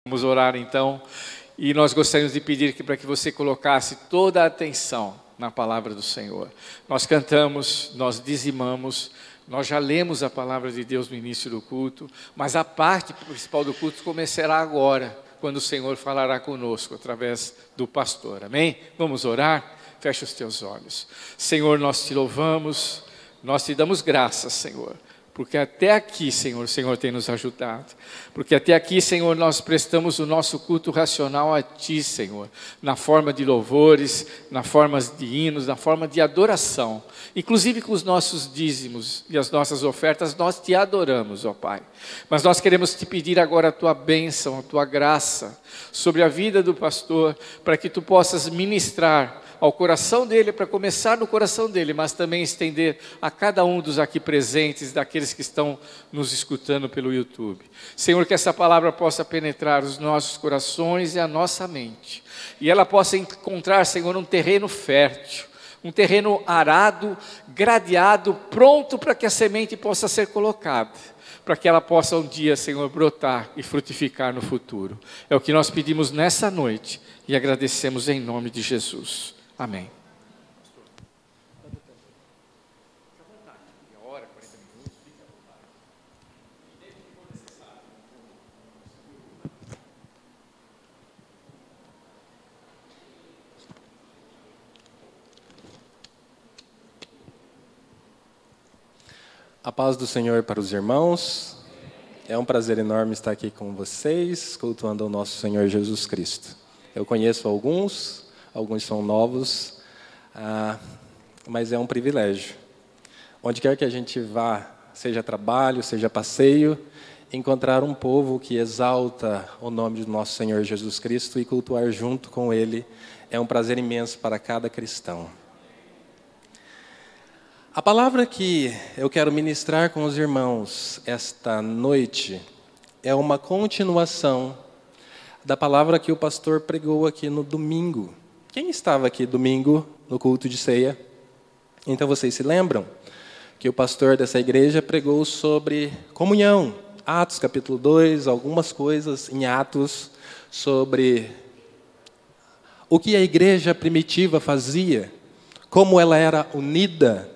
Vamos orar então, e nós gostaríamos de pedir para que você colocasse toda a atenção na palavra do Senhor. Nós cantamos, nós dizimamos, nós já lemos a palavra de Deus no início do culto, mas a parte principal do culto começará agora, quando o Senhor falará conosco através do pastor, amém? Vamos orar? Fecha os teus olhos. Senhor, nós te louvamos, nós te damos graças, Senhor. Porque até aqui, Senhor, o Senhor tem nos ajudado. Porque até aqui, Senhor, nós prestamos o nosso culto racional a Ti, Senhor. Na forma de louvores, na forma de hinos, na forma de adoração. Inclusive com os nossos dízimos e as nossas ofertas, nós Te adoramos, ó Pai. Mas nós queremos Te pedir agora a Tua bênção, a Tua graça sobre a vida do pastor, para que Tu possas ministrar ao coração dele, para começar no coração dele, mas também estender a cada um dos aqui presentes, daqueles que estão nos escutando pelo YouTube. Senhor, que essa palavra possa penetrar os nossos corações e a nossa mente, e ela possa encontrar, Senhor, um terreno fértil, um terreno arado, gradeado, pronto para que a semente possa ser colocada, para que ela possa um dia, Senhor, brotar e frutificar no futuro. É o que nós pedimos nessa noite e agradecemos em nome de Jesus. Amém. A paz do Senhor para os irmãos. É um prazer enorme estar aqui com vocês, cultuando ao nosso Senhor Jesus Cristo. Eu conheço alguns são novos, mas é um privilégio. Onde quer que a gente vá, seja trabalho, seja passeio, encontrar um povo que exalta o nome do nosso Senhor Jesus Cristo e cultuar junto com Ele é um prazer imenso para cada cristão. A palavra que eu quero ministrar com os irmãos esta noite é uma continuação da palavra que o pastor pregou aqui no domingo. Quem estava aqui domingo no culto de ceia? Então vocês se lembram que o pastor dessa igreja pregou sobre comunhão. Atos capítulo 2, algumas coisas em Atos sobre o que a igreja primitiva fazia, como ela era unida,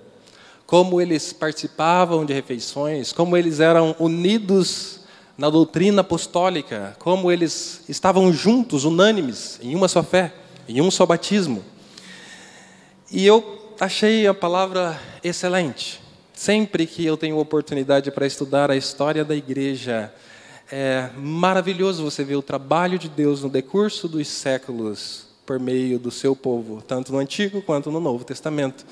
como eles participavam de refeições, como eles eram unidos na doutrina apostólica, como eles estavam juntos, unânimes, em uma só fé, em um só batismo. E eu achei a palavra excelente. Sempre que eu tenho oportunidade para estudar a história da igreja, é maravilhoso você ver o trabalho de Deus no decurso dos séculos, por meio do seu povo, tanto no Antigo quanto no Novo Testamento.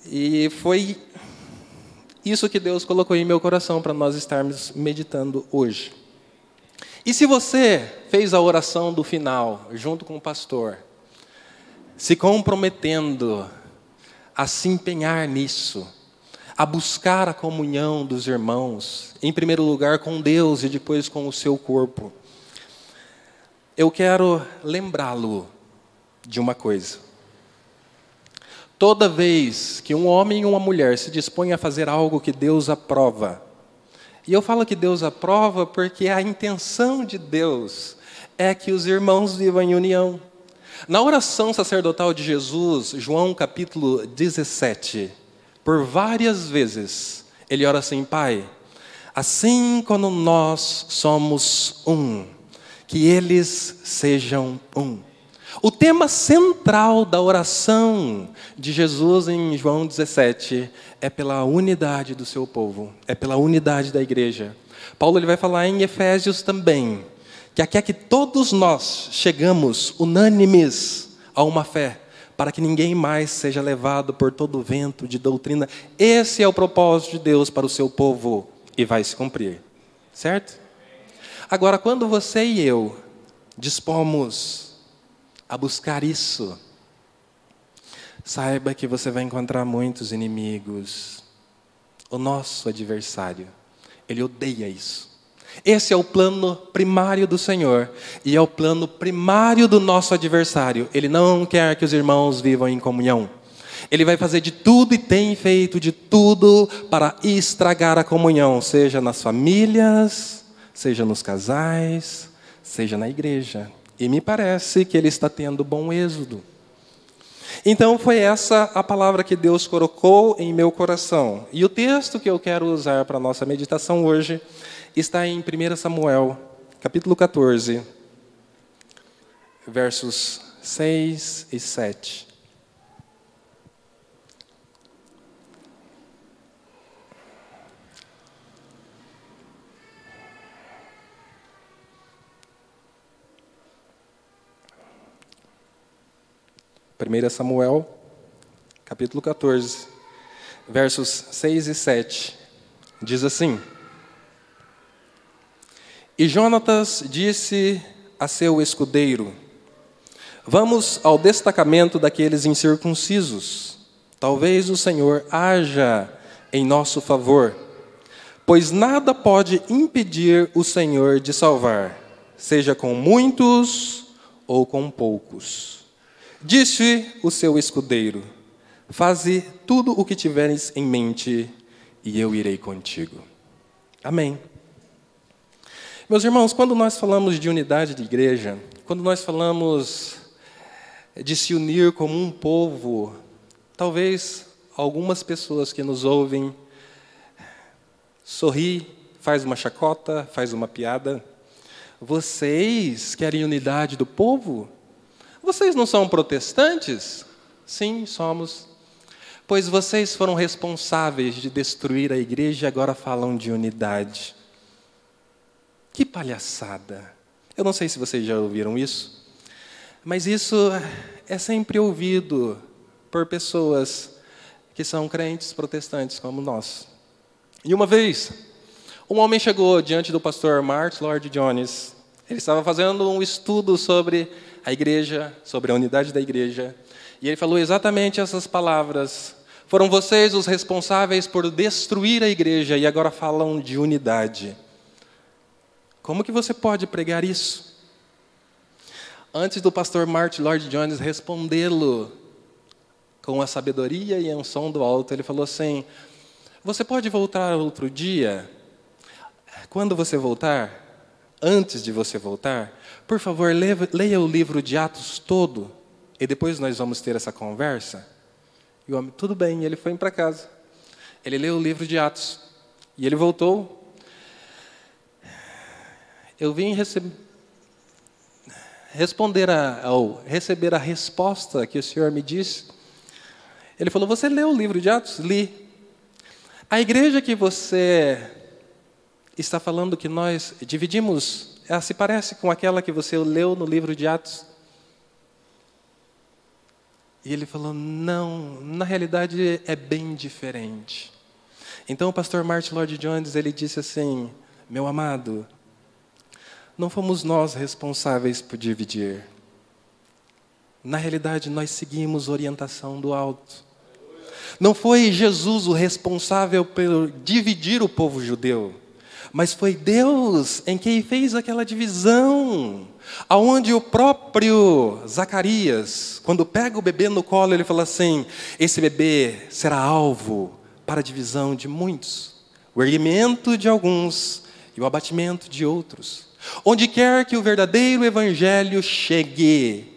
E foi isso que Deus colocou em meu coração para nós estarmos meditando hoje. E se você fez a oração do final, junto com o pastor, se comprometendo a se empenhar nisso, a buscar a comunhão dos irmãos, em primeiro lugar com Deus e depois com o seu corpo, eu quero lembrá-lo de uma coisa. Toda vez que um homem e uma mulher se dispõem a fazer algo que Deus aprova, e eu falo que Deus aprova porque a intenção de Deus é que os irmãos vivam em união. Na oração sacerdotal de Jesus, João capítulo 17, por várias vezes, ele ora assim: Pai, assim como nós somos um, que eles sejam um. O tema central da oração de Jesus em João 17 é pela unidade do seu povo, é pela unidade da igreja. Paulo ele vai falar em Efésios também, que quer que todos nós chegamos unânimes a uma fé, para que ninguém mais seja levado por todo o vento de doutrina. Esse é o propósito de Deus para o seu povo e vai se cumprir, certo? Agora, quando você e eu dispomos a buscar isso, saiba que você vai encontrar muitos inimigos. O nosso adversário, ele odeia isso. Esse é o plano primário do Senhor e é o plano primário do nosso adversário. Ele não quer que os irmãos vivam em comunhão. Ele vai fazer de tudo e tem feito de tudo para estragar a comunhão, seja nas famílias, seja nos casais, seja na igreja. E me parece que ele está tendo bom êxodo. Então foi essa a palavra que Deus colocou em meu coração. E o texto que eu quero usar para a nossa meditação hoje está em 1 Samuel, capítulo 14, versos 6 e 7. Primeira Samuel, capítulo 14, versos 6 e 7, diz assim: E Jonatas disse a seu escudeiro: Vamos ao destacamento daqueles incircuncisos. Talvez o Senhor haja em nosso favor, pois nada pode impedir o Senhor de salvar, seja com muitos ou com poucos. Disse o seu escudeiro: Faze tudo o que tiveres em mente, e eu irei contigo. Amém. Meus irmãos, quando nós falamos de unidade de igreja, quando nós falamos de se unir como um povo, talvez algumas pessoas que nos ouvem sorri, faz uma chacota, faz uma piada. Vocês querem unidade do povo? Vocês não são protestantes? Sim, somos. Pois vocês foram responsáveis de destruir a igreja e agora falam de unidade. Que palhaçada. Eu não sei se vocês já ouviram isso, mas isso é sempre ouvido por pessoas que são crentes protestantes como nós. E uma vez, um homem chegou diante do pastor Martin Lloyd-Jones. Ele estava fazendo um estudo sobre a igreja, sobre a unidade da igreja, e ele falou exatamente essas palavras: foram vocês os responsáveis por destruir a igreja e agora falam de unidade. Como que você pode pregar isso? Antes do pastor Martin Lloyd-Jones respondê-lo com a sabedoria e a unção do alto, ele falou assim: você pode voltar outro dia? Quando você voltar, antes de você voltar, por favor, leia o livro de Atos todo, e depois nós vamos ter essa conversa. E o homem, tudo bem, ele foi para casa. Ele leu o livro de Atos, e ele voltou. Eu vim receber a resposta que o Senhor me disse. Ele falou: você leu o livro de Atos? Li. A igreja que você está falando que nós dividimos, ela se parece com aquela que você leu no livro de Atos? E ele falou: não, na realidade é bem diferente. Então o pastor Martin Lloyd-Jones, ele disse assim: meu amado, não fomos nós responsáveis por dividir. Na realidade, nós seguimos orientação do alto. Não foi Jesus o responsável por dividir o povo judeu, mas foi Deus em quem fez aquela divisão, aonde o próprio Zacarias, quando pega o bebê no colo, ele fala assim: esse bebê será alvo para a divisão de muitos, o erguimento de alguns e o abatimento de outros. Onde quer que o verdadeiro evangelho chegue,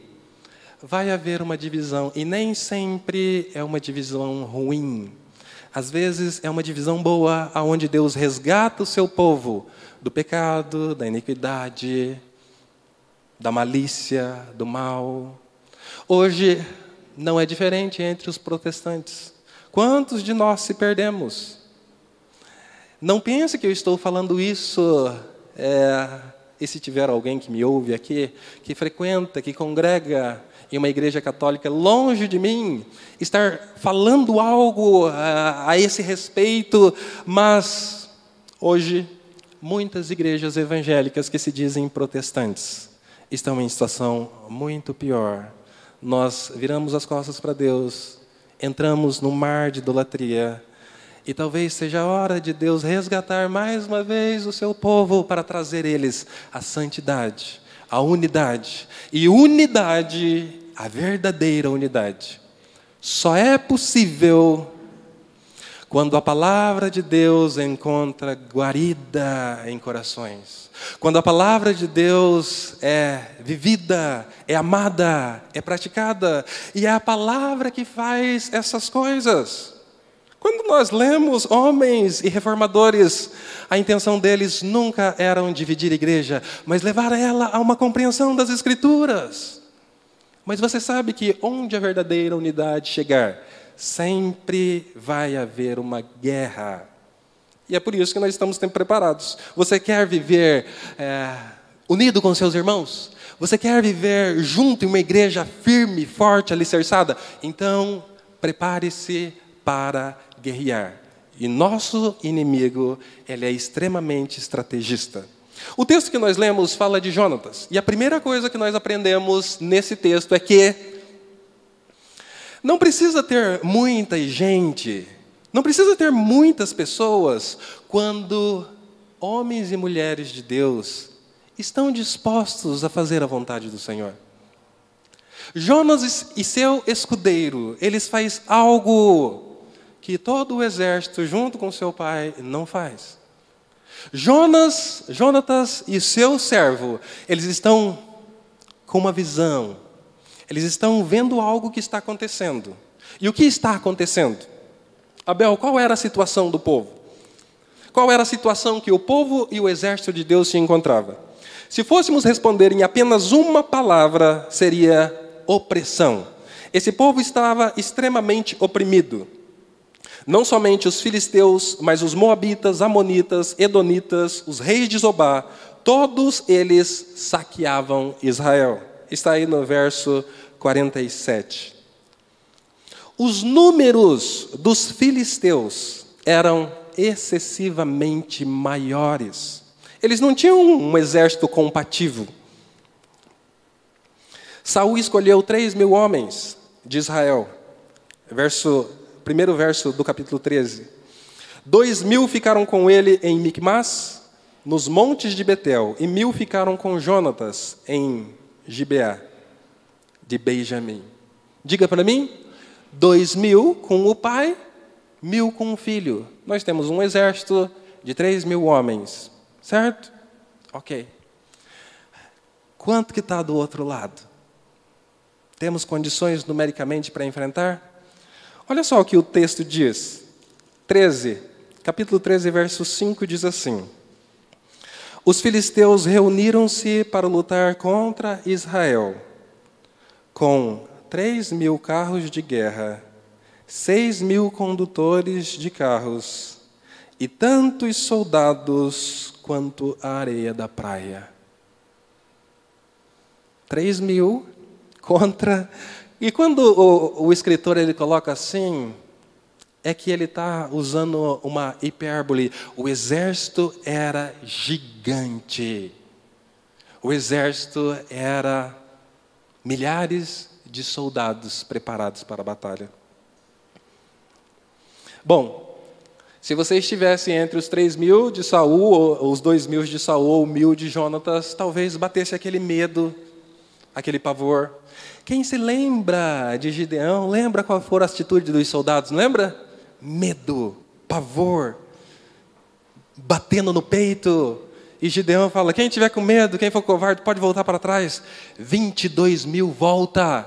vai haver uma divisão, e nem sempre é uma divisão ruim. Às vezes é uma divisão boa, onde Deus resgata o seu povo do pecado, da iniquidade, da malícia, do mal. Hoje não é diferente entre os protestantes. Quantos de nós se perdemos? Não pense que eu estou falando isso, e se tiver alguém que me ouve aqui, que frequenta, que congrega em uma igreja católica longe de mim, estar falando algo a esse respeito, mas hoje muitas igrejas evangélicas que se dizem protestantes estão em situação muito pior. Nós viramos as costas para Deus, entramos no mar de idolatria, e talvez seja a hora de Deus resgatar mais uma vez o seu povo para trazer eles a santidade, a unidade. E unidade, a verdadeira unidade, só é possível Quando a palavra de Deus encontra guarida em corações. Quando a palavra de Deus é vivida, é amada, é praticada. E é a palavra que faz essas coisas. Quando nós lemos homens e reformadores, a intenção deles nunca era dividir a igreja, mas levar ela a uma compreensão das Escrituras. Mas você sabe que onde a verdadeira unidade chegar, sempre vai haver uma guerra. E é por isso que nós estamos sempre preparados. Você quer viver unido com seus irmãos? Você quer viver junto em uma igreja firme, forte, alicerçada? Então, prepare-se para guerrear. E nosso inimigo, ele é extremamente estrategista. O texto que nós lemos fala de Jonatas. E a primeira coisa que nós aprendemos nesse texto é que não precisa ter muita gente, não precisa ter muitas pessoas quando homens e mulheres de Deus estão dispostos a fazer a vontade do Senhor. Jonas e seu escudeiro, eles fazem algo que todo o exército, junto com seu pai, não faz. Jonatas e seu servo, eles estão com uma visão. Eles estão vendo algo que está acontecendo. E o que está acontecendo? Abel, qual era a situação do povo? Qual era a situação que o povo e o exército de Deus se encontravam? Se fôssemos responder em apenas uma palavra, seria opressão. Esse povo estava extremamente oprimido. Não somente os filisteus, mas os moabitas, amonitas, edonitas, os reis de Zobá, todos eles saqueavam Israel. Está aí no verso 47. Os números dos filisteus eram excessivamente maiores. Eles não tinham um exército compatível. Saul escolheu 3.000 homens de Israel. Primeiro verso do capítulo 13. 2.000 ficaram com ele em Micmas, nos montes de Betel, e 1.000 ficaram com Jonatas em Gibeá de Benjamim. Diga para mim, 2.000 com o pai, 1.000 com o filho. Nós temos um exército de 3.000 homens, certo? Ok. Quanto que está do outro lado? Temos condições numericamente para enfrentar? Olha só o que o texto diz. Capítulo 13, verso 5 diz assim: os filisteus reuniram-se para lutar contra Israel, com 3.000 carros de guerra, 6.000 condutores de carros, e tantos soldados quanto a areia da praia. 3.000 contra... E quando o escritor ele coloca assim, é que ele está usando uma hipérbole. O exército era gigante. O exército era milhares de soldados preparados para a batalha. Bom, se você estivesse entre os 3.000 de Saul, ou os 2.000 de Saul, ou 1.000 de Jonatas, talvez batesse aquele medo, aquele pavor. Quem se lembra de Gideão, lembra qual foi a atitude dos soldados, lembra? Medo, pavor, batendo no peito. E Gideão fala, quem tiver com medo, quem for covarde, pode voltar para trás. 22.000 volta.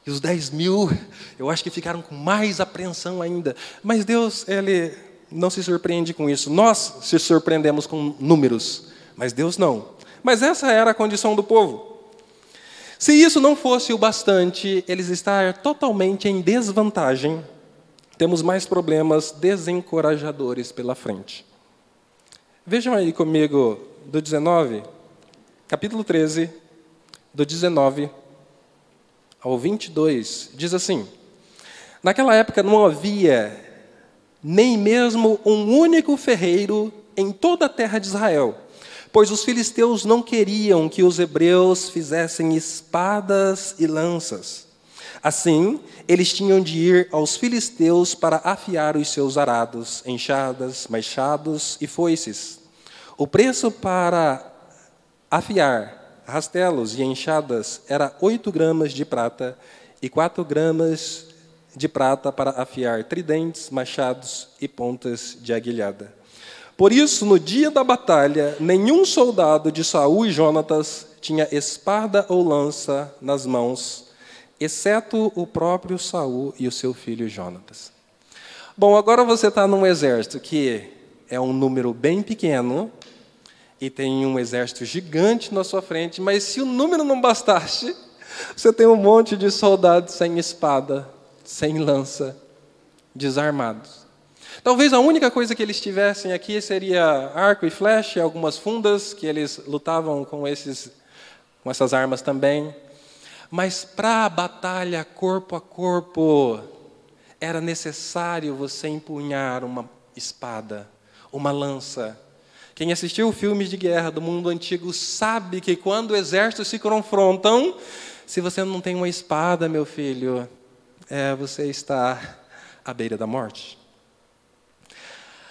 E os 10.000, eu acho que ficaram com mais apreensão ainda. Mas Deus, Ele não se surpreende com isso. Nós se surpreendemos com números, mas Deus não. Mas essa era a condição do povo. Se isso não fosse o bastante, eles estar totalmente em desvantagem, temos mais problemas desencorajadores pela frente. Vejam aí comigo do 19, capítulo 13, do 19 ao 22, diz assim: naquela época não havia nem mesmo um único ferreiro em toda a terra de Israel, pois os filisteus não queriam que os hebreus fizessem espadas e lanças. Assim, eles tinham de ir aos filisteus para afiar os seus arados, enxadas, machados e foices. O preço para afiar rastelos e enxadas era 8 gramas de prata e 4 gramas de prata para afiar tridentes, machados e pontas de aguilhada. Por isso, no dia da batalha, nenhum soldado de Saul e Jonatas tinha espada ou lança nas mãos, exceto o próprio Saul e o seu filho Jonatas. Bom, agora você está num exército que é um número bem pequeno e tem um exército gigante na sua frente, mas se o número não bastasse, você tem um monte de soldados sem espada, sem lança, desarmados. Talvez a única coisa que eles tivessem aqui seria arco e flecha, algumas fundas, que eles lutavam com essas armas também. Mas para a batalha corpo a corpo, era necessário você empunhar uma espada, uma lança. Quem assistiu filmes de guerra do mundo antigo sabe que quando exércitos se confrontam, se você não tem uma espada, meu filho, você está à beira da morte.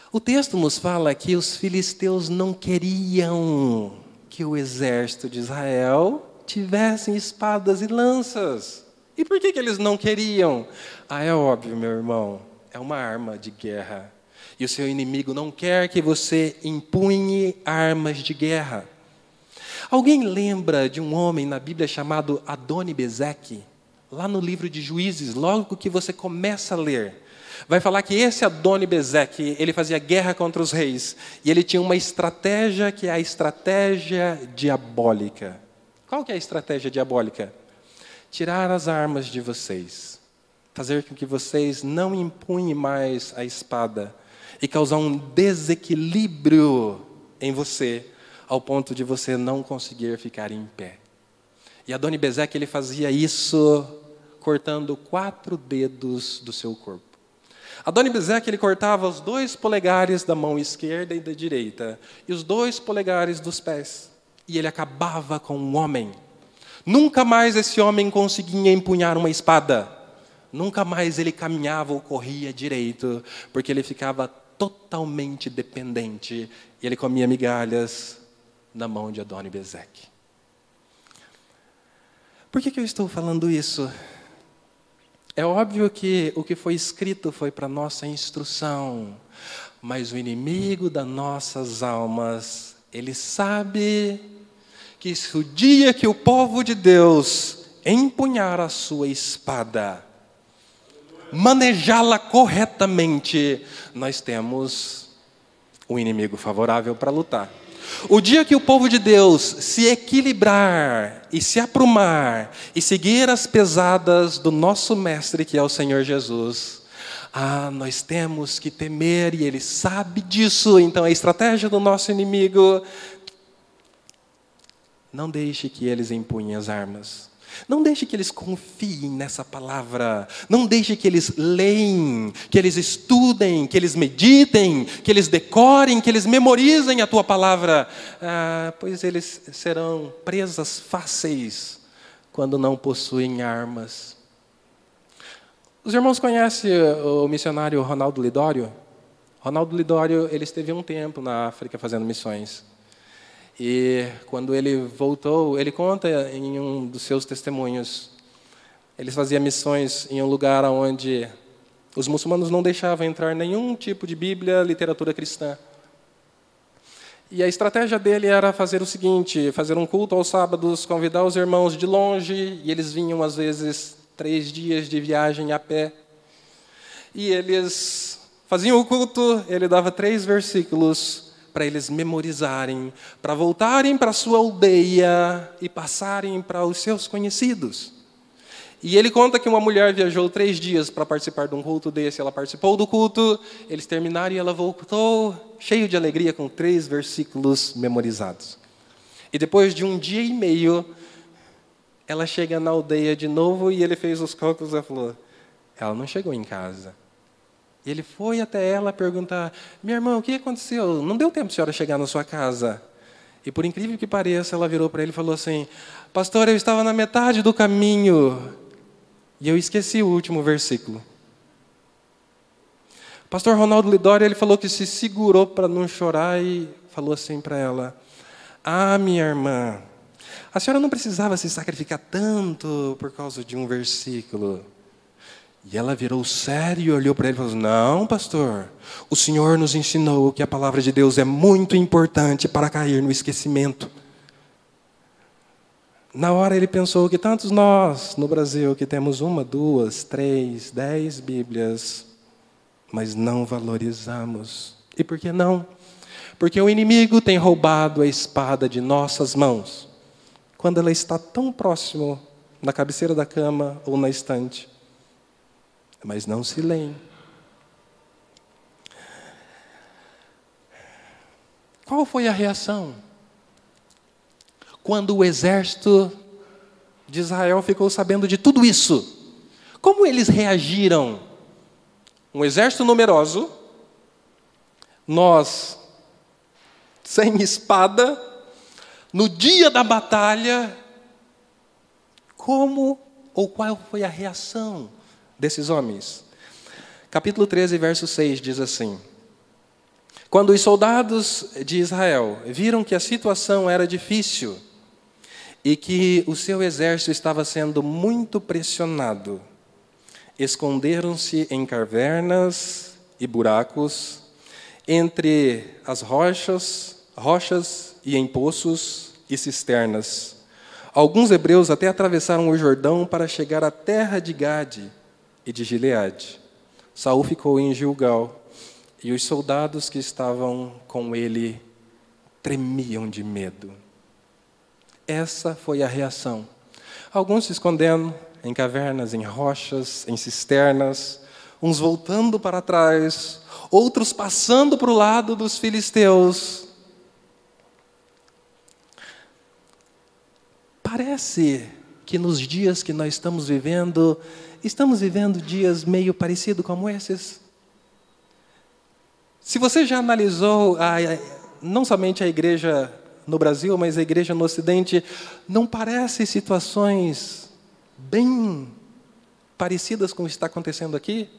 O texto nos fala que os filisteus não queriam que o exército de Israel tivessem espadas e lanças. E por que eles não queriam? É óbvio, meu irmão, é uma arma de guerra. E o seu inimigo não quer que você empunhe armas de guerra. Alguém lembra de um homem na Bíblia chamado Adoni-Bezeque? Lá no livro de Juízes, logo que você começa a ler, vai falar que esse Adoni-Bezeque, ele fazia guerra contra os reis. E ele tinha uma estratégia que é a estratégia diabólica. Qual que é a estratégia diabólica? Tirar as armas de vocês. Fazer com que vocês não empunhem mais a espada. E causar um desequilíbrio em você, ao ponto de você não conseguir ficar em pé. E Adoni-Bezeque, ele fazia isso cortando 4 dedos do seu corpo. Adoni-Bezeque, ele cortava os 2 polegares da mão esquerda e da direita, e os 2 polegares dos pés. E ele acabava com um homem. Nunca mais esse homem conseguia empunhar uma espada. Nunca mais ele caminhava ou corria direito, porque ele ficava totalmente dependente. E ele comia migalhas na mão de Adoni-Bezeque. Por que eu estou falando isso? É óbvio que o que foi escrito foi para nossa instrução, mas o inimigo das nossas almas, ele sabe que se o dia que o povo de Deus empunhar a sua espada, manejá-la corretamente, nós temos um inimigo favorável para lutar. O dia que o povo de Deus se equilibrar e se aprumar e seguir as pesadas do nosso mestre, que é o Senhor Jesus, nós temos que temer, e ele sabe disso. Então a estratégia do nosso inimigo: não deixe que eles empunhem as armas. Não deixe que eles confiem nessa palavra. Não deixe que eles leem, que eles estudem, que eles meditem, que eles decorem, que eles memorizem a tua palavra. Pois eles serão presas fáceis quando não possuem armas. Os irmãos conhecem o missionário Ronaldo Lidório? Ronaldo Lidório, ele esteve um tempo na África fazendo missões. E quando ele voltou, ele conta em um dos seus testemunhos, ele fazia missões em um lugar onde os muçulmanos não deixavam entrar nenhum tipo de Bíblia, literatura cristã. E a estratégia dele era fazer o seguinte: fazer um culto aos sábados, convidar os irmãos de longe, e eles vinham às vezes 3 dias de viagem a pé. E eles faziam o culto, ele dava 3 versículos para eles memorizarem, para voltarem para a sua aldeia e passarem para os seus conhecidos. E ele conta que uma mulher viajou 3 dias para participar de um culto desse. Ela participou do culto, eles terminaram e ela voltou cheio de alegria com 3 versículos memorizados. E depois de 1 dia e meio, ela chega na aldeia de novo e ele fez os cálculos e falou: ela não chegou em casa. E ele foi até ela perguntar: minha irmã, o que aconteceu? Não deu tempo de a senhora chegar na sua casa. E por incrível que pareça, ela virou para ele e falou assim: pastor, eu estava na metade do caminho e eu esqueci o último versículo. Pastor Ronaldo Lidório, ele falou que se segurou para não chorar e falou assim para ela: minha irmã, a senhora não precisava se sacrificar tanto por causa de um versículo. E ela virou sério e olhou para ele e falou: não, pastor, o senhor nos ensinou que a palavra de Deus é muito importante para cair no esquecimento. Na hora ele pensou que tantos nós no Brasil que temos 1, 2, 3, 10 Bíblias, mas não valorizamos. E por que não? Porque o inimigo tem roubado a espada de nossas mãos, quando ela está tão próximo, na cabeceira da cama ou na estante, mas não se leem. Qual foi a reação quando o exército de Israel ficou sabendo de tudo isso? Como eles reagiram? Um exército numeroso, nós sem espada, no dia da batalha. Como ou qual foi a reação desses homens? Capítulo 13, verso 6 diz assim: quando os soldados de Israel viram que a situação era difícil e que o seu exército estava sendo muito pressionado, esconderam-se em cavernas e buracos, entre as rochas e em poços e cisternas. Alguns hebreus até atravessaram o Jordão para chegar à terra de Gade e de Gileade. Saul ficou em Gilgal, e os soldados que estavam com ele tremiam de medo. Essa foi a reação. Alguns se escondendo em cavernas, em rochas, em cisternas, uns voltando para trás, outros passando para o lado dos filisteus. Parece que nos dias que nós estamos vivendo dias meio parecidos como esses. Se você já analisou não somente a igreja no Brasil, mas a igreja no Ocidente, não parece situações bem parecidas com o que está acontecendo aqui?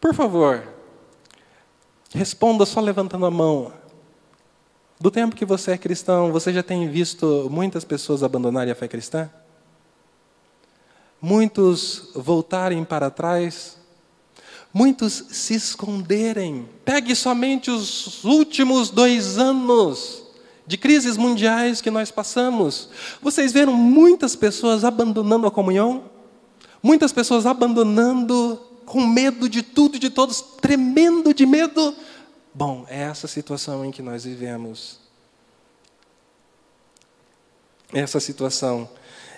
Por favor, responda só levantando a mão. Do tempo que você é cristão, você já tem visto muitas pessoas abandonarem a fé cristã? Muitos voltarem para trás? Muitos se esconderem? Pegue somente os últimos 2 anos de crises mundiais que nós passamos. Vocês viram muitas pessoas abandonando a comunhão? Muitas pessoas abandonando com medo de tudo e de todos, tremendo de medo. Bom, é essa situação em que nós vivemos. Essa situação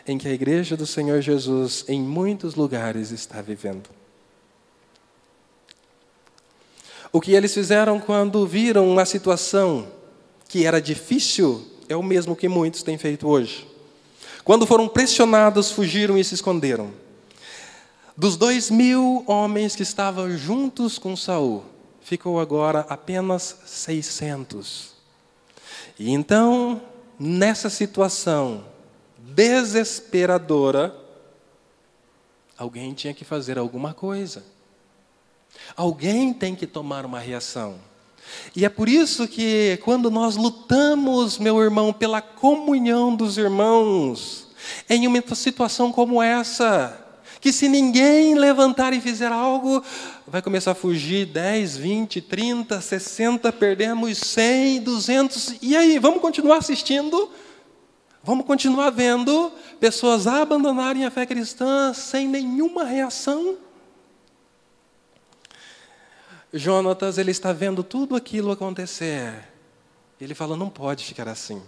em que a igreja do Senhor Jesus, em muitos lugares, está vivendo. O que eles fizeram quando viram uma situação que era difícil, é o mesmo que muitos têm feito hoje. Quando foram pressionados, fugiram e se esconderam. Dos 2.000 homens que estavam juntos com Saul, ficou agora apenas 600. E então, nessa situação desesperadora, alguém tinha que fazer alguma coisa. Alguém tem que tomar uma reação. E é por isso que quando nós lutamos, meu irmão, pela comunhão dos irmãos, em uma situação como essa, que se ninguém levantar e fizer algo, vai começar a fugir 10, 20, 30, 60, perdemos 100, 200. E aí, vamos continuar assistindo? Vamos continuar vendo pessoas abandonarem a fé cristã sem nenhuma reação? Jonatas, ele está vendo tudo aquilo acontecer. Ele fala, não pode ficar assim.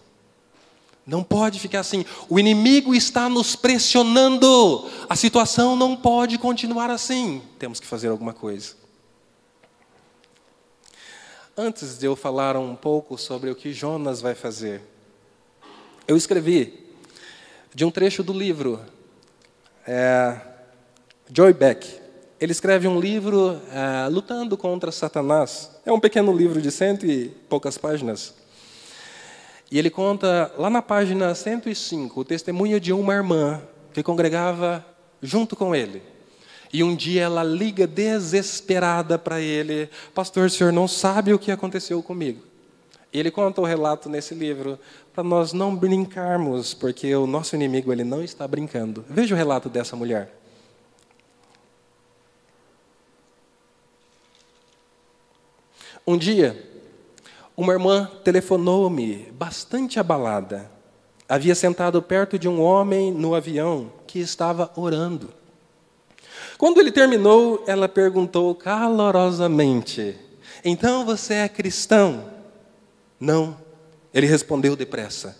Não pode ficar assim. O inimigo está nos pressionando. A situação não pode continuar assim. Temos que fazer alguma coisa. Antes de eu falar um pouco sobre o que Jonas vai fazer, eu escrevi de um trecho do livro Joy Beck. Ele escreve um livro lutando contra Satanás. É um pequeno livro de 100 e poucas páginas. E ele conta, lá na página 105, o testemunho de uma irmã que congregava junto com ele. E um dia ela liga desesperada para ele, pastor, o senhor não sabe o que aconteceu comigo. E ele conta o relato nesse livro, para nós não brincarmos, porque o nosso inimigo ele não está brincando. Veja o relato dessa mulher. Um dia, uma irmã telefonou-me, bastante abalada. Havia sentado perto de um homem no avião que estava orando. Quando ele terminou, ela perguntou calorosamente: então você é cristão? Não, ele respondeu depressa.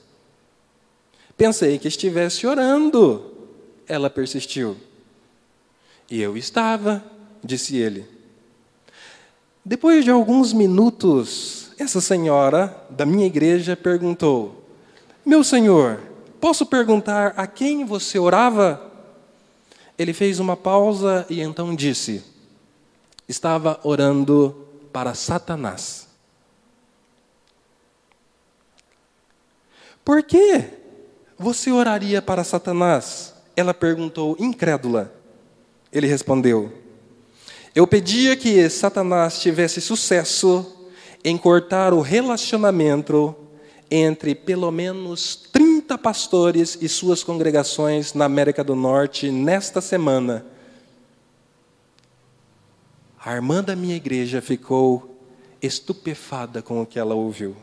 Pensei que estivesse orando. Ela persistiu. E eu estava, disse ele. Depois de alguns minutos, essa senhora da minha igreja perguntou: meu senhor, posso perguntar a quem você orava? Ele fez uma pausa e então disse: estava orando para Satanás. Por que você oraria para Satanás? Ela perguntou, incrédula. Ele respondeu: eu pedia que Satanás tivesse sucesso em cortar o relacionamento entre pelo menos 30 pastores e suas congregações na América do Norte nesta semana. A irmã da minha igreja ficou estupefada com o que ela ouviu.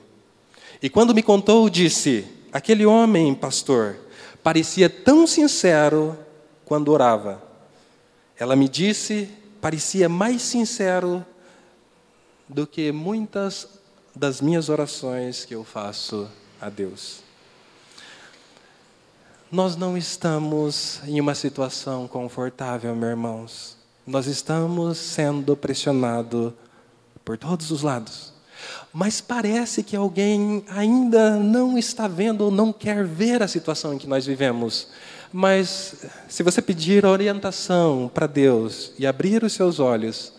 E quando me contou, disse: aquele homem, pastor, parecia tão sincero quando orava. Ela me disse, parecia mais sincero do que muitas das minhas orações que eu faço a Deus. Nós não estamos em uma situação confortável, meus irmãos. Nós estamos sendo pressionados por todos os lados. Mas parece que alguém ainda não está vendo ou não quer ver a situação em que nós vivemos. Mas se você pedir orientação para Deus e abrir os seus olhos,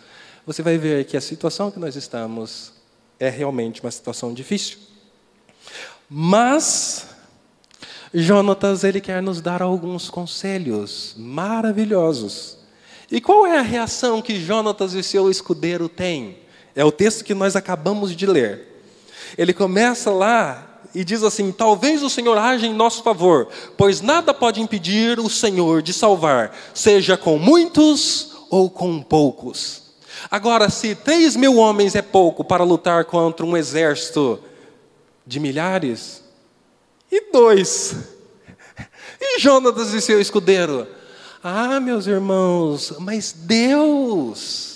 você vai ver que a situação que nós estamos é realmente uma situação difícil. Mas Jonatas, ele quer nos dar alguns conselhos maravilhosos. E qual é a reação que Jonatas e seu escudeiro têm? É o texto que nós acabamos de ler. Ele começa lá e diz assim: talvez o Senhor haja em nosso favor, pois nada pode impedir o Senhor de salvar, seja com muitos ou com poucos. Agora, se 3.000 homens é pouco para lutar contra um exército de milhares, e 2? E Jonatas e seu escudeiro? Ah, meus irmãos, mas Deus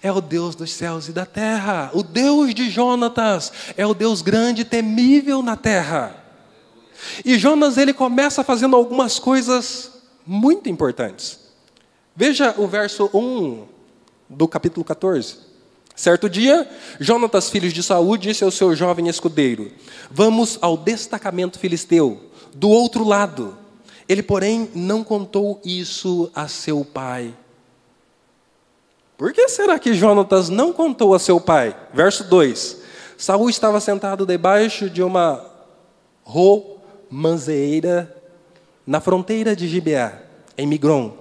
é o Deus dos céus e da terra. O Deus de Jonatas é o Deus grande e temível na terra. E Jonas, ele começa fazendo algumas coisas muito importantes. Veja o verso 1 do capítulo 14. Certo dia, Jonatas, filho de Saul, disse ao seu jovem escudeiro: vamos ao destacamento filisteu, do outro lado. Ele, porém, não contou isso a seu pai. Por que será que Jonatas não contou a seu pai? Verso 2. Saul estava sentado debaixo de uma romanceira na fronteira de Gibeá, em Migron.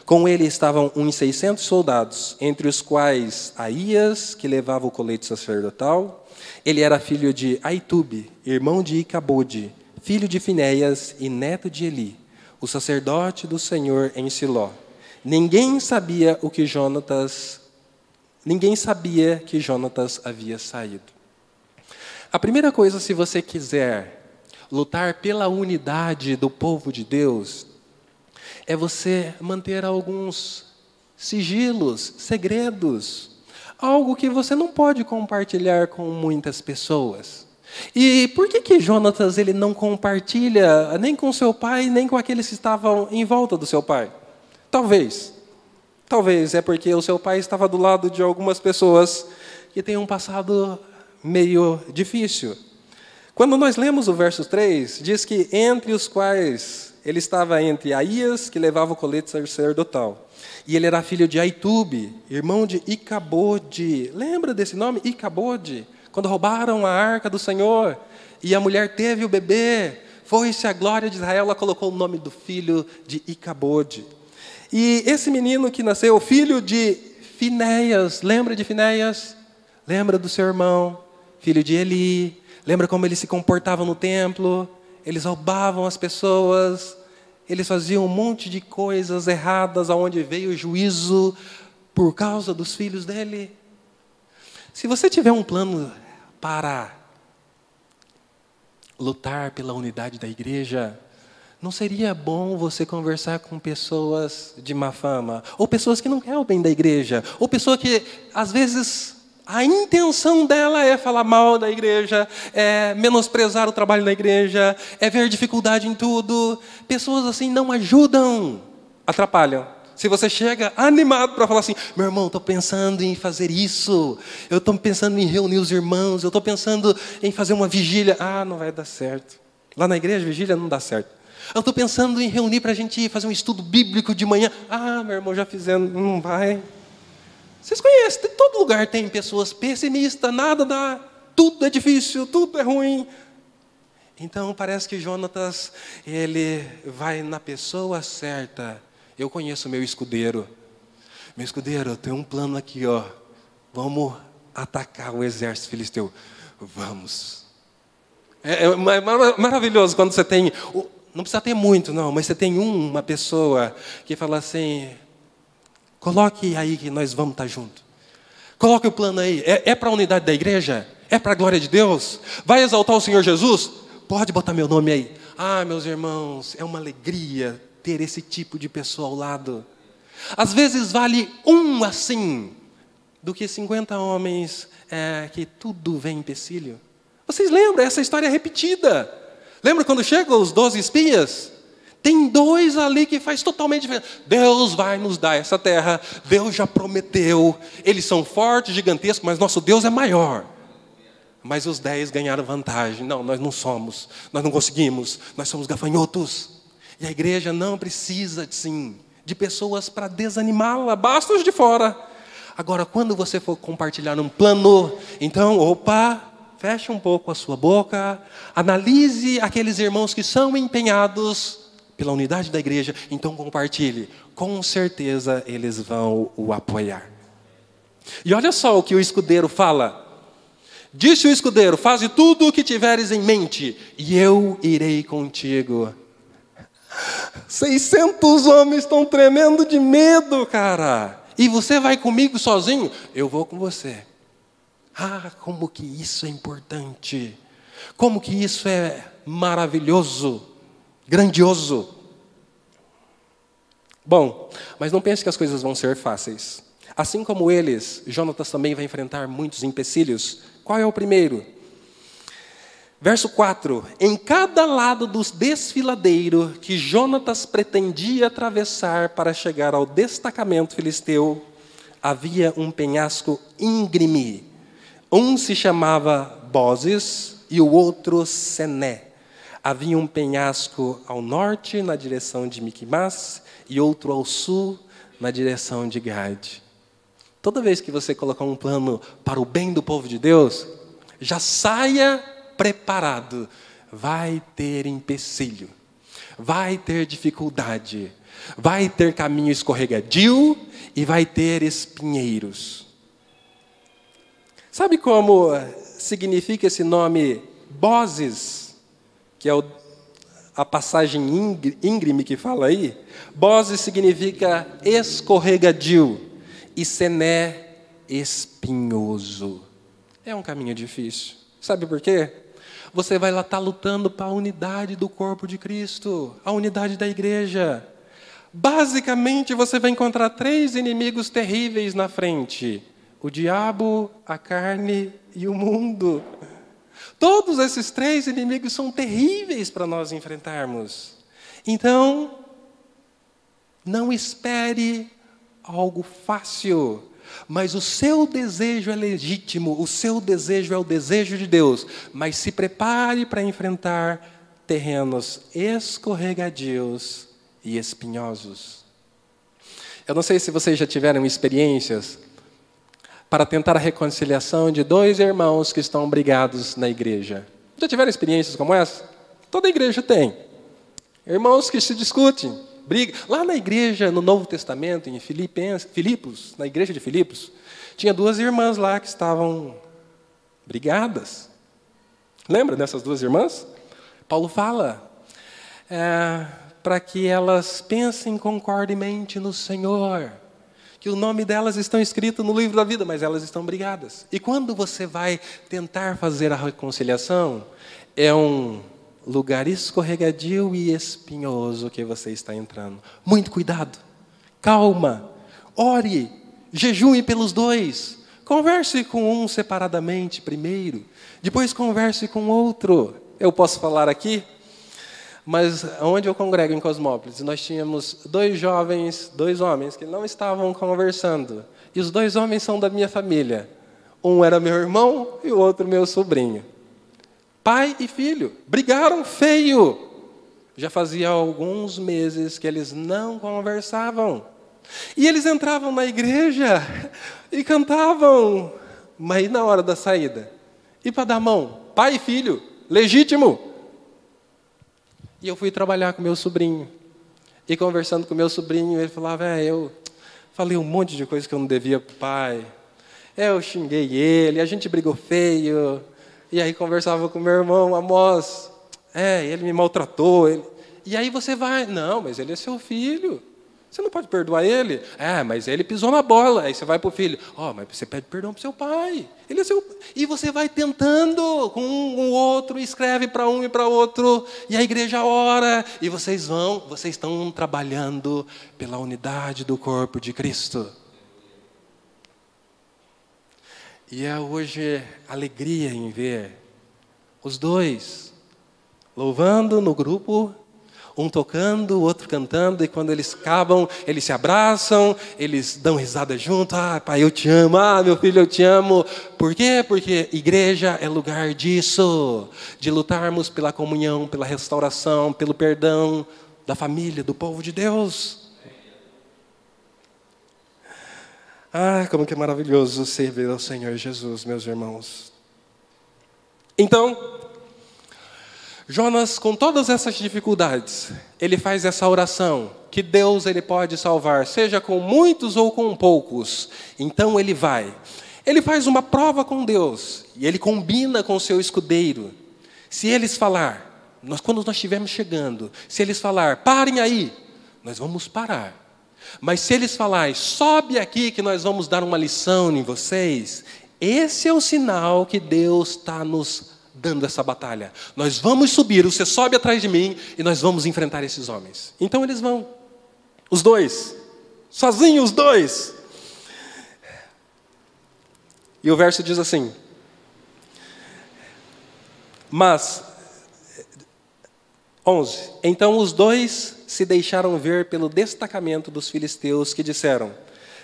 Com ele estavam uns 600 soldados, entre os quais Aías, que levava o colete sacerdotal. Ele era filho de Aitube, irmão de Icabode, filho de Finéias e neto de Eli, o sacerdote do Senhor em Siló. Ninguém sabia que Jonatas havia saído. A primeira coisa, se você quiser lutar pela unidade do povo de Deus, é você manter alguns sigilos, segredos, algo que você não pode compartilhar com muitas pessoas. E por que Jonatas ele não compartilha nem com seu pai, nem com aqueles que estavam em volta do seu pai? Talvez é porque o seu pai estava do lado de algumas pessoas que têm um passado meio difícil. Quando nós lemos o verso 3, diz que entre os quais ele estava entre Aías, que levava o colete sacerdotal, e ele era filho de Aitube, irmão de Icabode. Lembra desse nome? Icabode. Quando roubaram a arca do Senhor e a mulher teve o bebê, foi-se a glória de Israel, ela colocou o nome do filho de Icabode. E esse menino que nasceu, filho de Finéias, lembra de Finéias? Lembra do seu irmão, filho de Eli? Lembra como eles se comportavam no templo? Eles roubavam as pessoas, eles faziam um monte de coisas erradas, aonde veio o juízo por causa dos filhos dele. Se você tiver um plano para lutar pela unidade da igreja, não seria bom você conversar com pessoas de má fama? Ou pessoas que não querem o bem da igreja? Ou pessoa que, às vezes, a intenção dela é falar mal da igreja, é menosprezar o trabalho da igreja, é ver dificuldade em tudo. Pessoas assim não ajudam, atrapalham. Se você chega animado para falar assim, meu irmão, estou pensando em fazer isso, eu estou pensando em reunir os irmãos, eu estou pensando em fazer uma vigília. Ah, não vai dar certo. Lá na igreja, vigília não dá certo. Eu estou pensando em reunir para a gente fazer um estudo bíblico de manhã. Ah, meu irmão, já fizemos, não vai. Vocês conhecem, todo lugar tem pessoas pessimistas, nada dá, tudo é difícil, tudo é ruim. Então parece que Jonatas, ele vai na pessoa certa. Eu conheço o meu escudeiro. Meu escudeiro, eu tenho um plano aqui, ó. Vamos atacar o exército filisteu. Vamos. É maravilhoso quando você tem... Não precisa ter muito, não, mas você tem uma pessoa que fala assim, coloque aí que nós vamos estar juntos. Coloque o plano aí. É para a unidade da igreja? É para a glória de Deus? Vai exaltar o Senhor Jesus? Pode botar meu nome aí. Ah, meus irmãos, é uma alegria ter esse tipo de pessoa ao lado. Às vezes vale um assim, do que 50 homens que tudo vem empecilho. Vocês lembram? Essa história é repetida. Lembra quando chegam os 12 espias? Tem 2 ali que faz totalmente diferente. Deus vai nos dar essa terra. Deus já prometeu. Eles são fortes, gigantescos, mas nosso Deus é maior. Mas os 10 ganharam vantagem. Não, nós não somos. Nós não conseguimos. Nós somos gafanhotos. E a igreja não precisa, sim, de pessoas para desanimá-la. Basta os de fora. Agora, quando você for compartilhar um plano, então, feche um pouco a sua boca, analise aqueles irmãos que são empenhados pela unidade da igreja, então compartilhe. Com certeza eles vão o apoiar. E olha só o que o escudeiro fala. Disse o escudeiro, faze tudo o que tiveres em mente, e eu irei contigo. 600 homens estão tremendo de medo, cara. E você vai comigo sozinho? Eu vou com você. Ah, como que isso é importante. Como que isso é maravilhoso, grandioso. Bom, mas não pense que as coisas vão ser fáceis. Assim como eles, Jonatas também vai enfrentar muitos empecilhos. Qual é o primeiro? Verso 4. Em cada lado do desfiladeiro que Jonatas pretendia atravessar para chegar ao destacamento filisteu, havia um penhasco íngreme. Um se chamava Bozes e o outro Sené. Havia um penhasco ao norte, na direção de Miquimás, e outro ao sul, na direção de Gade. Toda vez que você colocar um plano para o bem do povo de Deus, já saia preparado. Vai ter empecilho, vai ter dificuldade, vai ter caminho escorregadio e vai ter espinheiros. Sabe como significa esse nome Bozes, que é a passagem íngreme que fala aí? Bozes significa escorregadio e Sené espinhoso. É um caminho difícil. Sabe por quê? Você vai lá estar lutando para a unidade do corpo de Cristo, a unidade da igreja. Basicamente, você vai encontrar 3 inimigos terríveis na frente. O diabo, a carne e o mundo. Todos esses 3 inimigos são terríveis para nós enfrentarmos. Então, não espere algo fácil. Mas o seu desejo é legítimo, o seu desejo é o desejo de Deus. Mas se prepare para enfrentar terrenos escorregadios e espinhosos. Eu não sei se vocês já tiveram experiências para tentar a reconciliação de 2 irmãos que estão brigados na igreja. Já tiveram experiências como essa? Toda igreja tem. Irmãos que se discutem. Briga. Lá na igreja, no Novo Testamento, em Filipos, na igreja de Filipos, tinha 2 irmãs lá que estavam brigadas. Lembra dessas 2 irmãs? Paulo fala para que elas pensem concordemente no Senhor, que o nome delas estão escrito no livro da vida, mas elas estão brigadas. E quando você vai tentar fazer a reconciliação, é um lugar escorregadio e espinhoso que você está entrando. Muito cuidado, calma, ore, jejue pelos dois. Converse com um separadamente primeiro, depois converse com outro. Eu posso falar aqui, mas onde eu congrego em Cosmópolis, nós tínhamos dois homens que não estavam conversando. E os dois homens são da minha família. Um era meu irmão e o outro meu sobrinho. Pai e filho, brigaram feio. Já fazia alguns meses que eles não conversavam. E eles entravam na igreja e cantavam, mas na hora da saída, e para dar mão, pai e filho, legítimo. E eu fui trabalhar com meu sobrinho. E conversando com meu sobrinho, ele falava, eu falei um monte de coisa que eu não devia para o pai. Eu xinguei ele, a gente brigou feio. E aí conversava com meu irmão, Amós, ele me maltratou. E aí você vai, não, mas ele é seu filho. Você não pode perdoar ele? Mas ele pisou na bola. Aí você vai para o filho. Mas você pede perdão para o seu pai. Ele é seu... E você vai tentando com um outro, escreve para um e para outro. E a igreja ora. E vocês estão trabalhando pela unidade do corpo de Cristo. E é hoje alegria em ver os dois louvando no grupo, um tocando, o outro cantando, e quando eles acabam, eles se abraçam, eles dão risada junto. Pai, eu te amo. Meu filho, eu te amo. Por quê? Porque igreja é lugar disso, de lutarmos pela comunhão, pela restauração, pelo perdão da família, do povo de Deus. Como que é maravilhoso servir ao Senhor Jesus, meus irmãos. Então, Jonas, com todas essas dificuldades, ele faz essa oração, que Deus ele pode salvar, seja com muitos ou com poucos. Então ele vai. Ele faz uma prova com Deus, e ele combina com o seu escudeiro. Se eles falar, quando nós estivermos chegando, se eles falar, parem aí, nós vamos parar. Mas se eles falarem, sobe aqui que nós vamos dar uma lição em vocês, esse é o sinal que Deus está nos dando essa batalha. Nós vamos subir, você sobe atrás de mim e nós vamos enfrentar esses homens. Então eles vão, os dois, sozinhos os dois. E o verso diz assim, mas, 11, então os dois se deixaram ver pelo destacamento dos filisteus que disseram,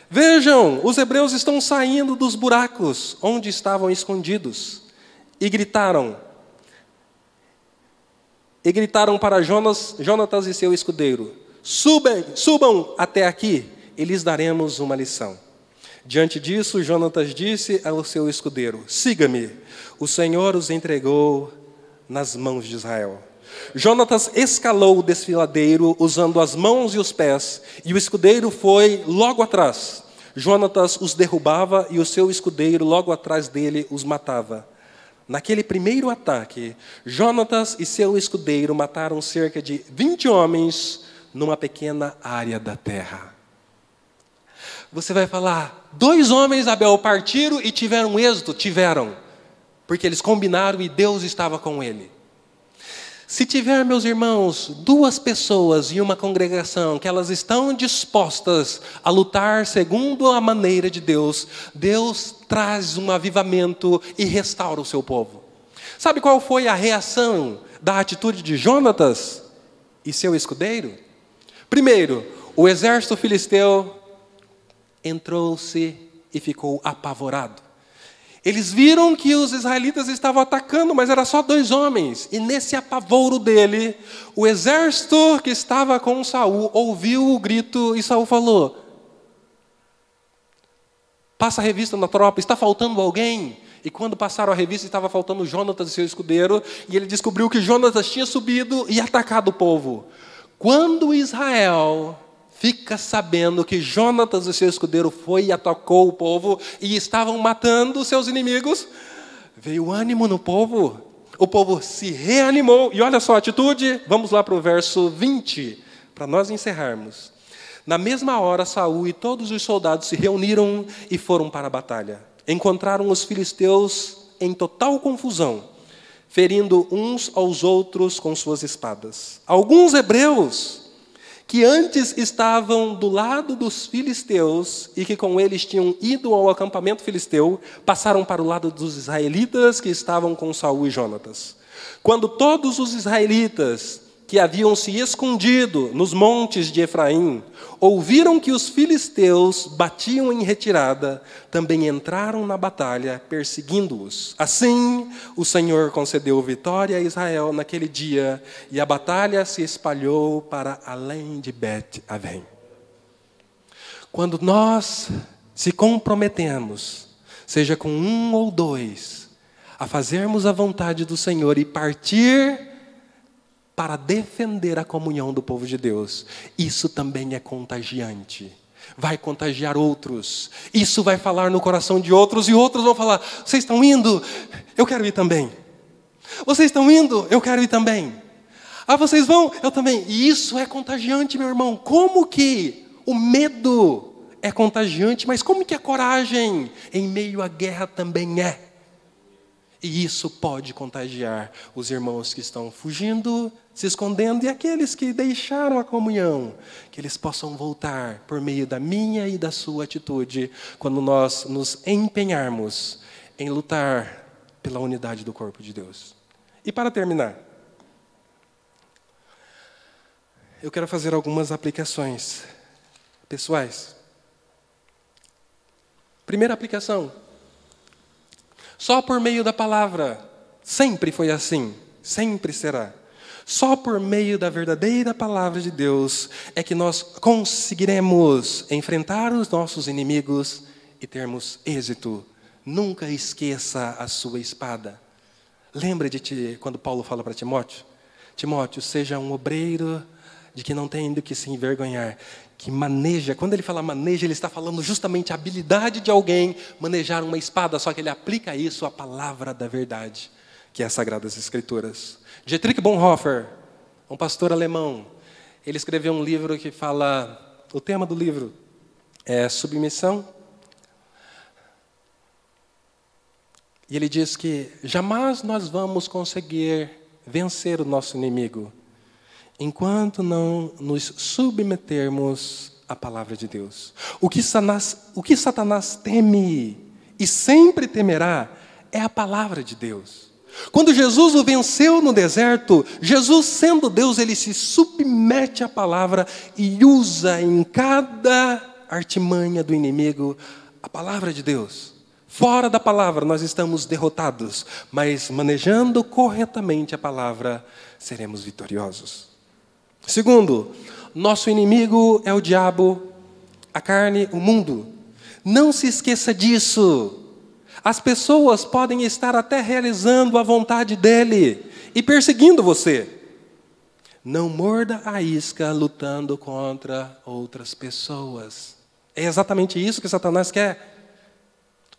vejam, os hebreus estão saindo dos buracos onde estavam escondidos. E gritaram para Jonatas e seu escudeiro, subam até aqui e lhes daremos uma lição. Diante disso, Jonatas disse ao seu escudeiro, siga-me, o Senhor os entregou nas mãos de Israel. Jonatas escalou o desfiladeiro usando as mãos e os pés, e o escudeiro foi logo atrás. Jonatas os derrubava e o seu escudeiro logo atrás dele os matava. Naquele primeiro ataque, Jonatas e seu escudeiro mataram cerca de 20 homens numa pequena área da terra. Você vai falar, 2 homens, Abel, partiram e tiveram êxito? Tiveram, porque eles combinaram e Deus estava com ele. Se tiver, meus irmãos, 2 pessoas em uma congregação que elas estão dispostas a lutar segundo a maneira de Deus, Deus traz um avivamento e restaura o seu povo. Sabe qual foi a reação da atitude de Jonatas e seu escudeiro? Primeiro, o exército filisteu entrou-se e ficou apavorado. Eles viram que os israelitas estavam atacando, mas era só 2 homens. E nesse apavoro dele, o exército que estava com Saul ouviu o grito e Saul falou, passa a revista na tropa, está faltando alguém? E quando passaram a revista, estava faltando Jonatas e seu escudeiro, e ele descobriu que Jonatas tinha subido e atacado o povo. Quando Israel fica sabendo que Jonatas e seu escudeiro foi e atacou o povo e estavam matando seus inimigos, veio ânimo no povo. O povo se reanimou. E olha só a atitude. Vamos lá para o verso 20, para nós encerrarmos. Na mesma hora, Saul e todos os soldados se reuniram e foram para a batalha. Encontraram os filisteus em total confusão, ferindo uns aos outros com suas espadas. Alguns hebreus, que antes estavam do lado dos filisteus e que com eles tinham ido ao acampamento filisteu, passaram para o lado dos israelitas que estavam com Saul e Jonatas. Quando todos os israelitas que haviam se escondido nos montes de Efraim ouviram que os filisteus batiam em retirada, também entraram na batalha, perseguindo-os. Assim, o Senhor concedeu vitória a Israel naquele dia, e a batalha se espalhou para além de Bet-Avém. Quando nós se comprometemos, seja com um ou dois, a fazermos a vontade do Senhor e partir para defender a comunhão do povo de Deus, isso também é contagiante. Vai contagiar outros. Isso vai falar no coração de outros, e outros vão falar: vocês estão indo? Eu quero ir também. Vocês estão indo? Eu quero ir também. Ah, vocês vão? Eu também. E isso é contagiante, meu irmão. Como que o medo é contagiante, mas como que a coragem em meio à guerra também é? E isso pode contagiar os irmãos que estão fugindo, se escondendo, e aqueles que deixaram a comunhão, que eles possam voltar por meio da minha e da sua atitude, quando nós nos empenharmos em lutar pela unidade do corpo de Deus. E para terminar, eu quero fazer algumas aplicações pessoais. Primeira aplicação: só por meio da palavra, sempre foi assim, sempre será. Só por meio da verdadeira palavra de Deus é que nós conseguiremos enfrentar os nossos inimigos e termos êxito. Nunca esqueça a sua espada. Lembra de ti, quando Paulo fala para Timóteo: Timóteo, seja um obreiro de que não tem do que se envergonhar, que maneja. Quando ele fala maneja, ele está falando justamente a habilidade de alguém manejar uma espada, só que ele aplica isso à palavra da verdade, que é as Sagradas Escrituras. Dietrich Bonhoeffer, um pastor alemão, ele escreveu um livro que fala, o tema do livro é submissão. E ele diz que jamais nós vamos conseguir vencer o nosso inimigo enquanto não nos submetermos à palavra de Deus. O que Satanás teme e sempre temerá é a palavra de Deus. Quando Jesus o venceu no deserto, Jesus, sendo Deus, ele se submete à palavra e usa em cada artimanha do inimigo a palavra de Deus. Fora da palavra nós estamos derrotados, mas manejando corretamente a palavra, seremos vitoriosos. Segundo, nosso inimigo é o diabo, a carne, o mundo. Não se esqueça disso. As pessoas podem estar até realizando a vontade dele e perseguindo você. Não morda a isca lutando contra outras pessoas. É exatamente isso que Satanás quer.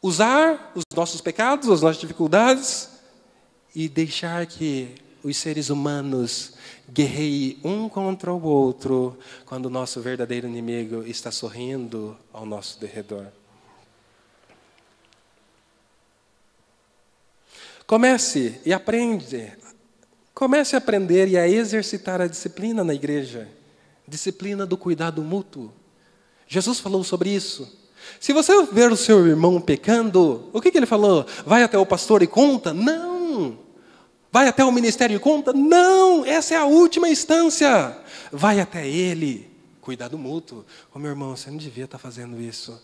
Usar os nossos pecados, as nossas dificuldades e deixar que os seres humanos guerreiem um contra o outro quando o nosso verdadeiro inimigo está sorrindo ao nosso derredor. Comece a aprender e a exercitar a disciplina na igreja. Disciplina do cuidado mútuo. Jesus falou sobre isso. Se você ver o seu irmão pecando, o que ele falou? Vai até o pastor e conta? Não. Vai até o ministério e conta? Não. Essa é a última instância. Vai até ele. Cuidado mútuo. Ô meu irmão, você não devia estar fazendo isso.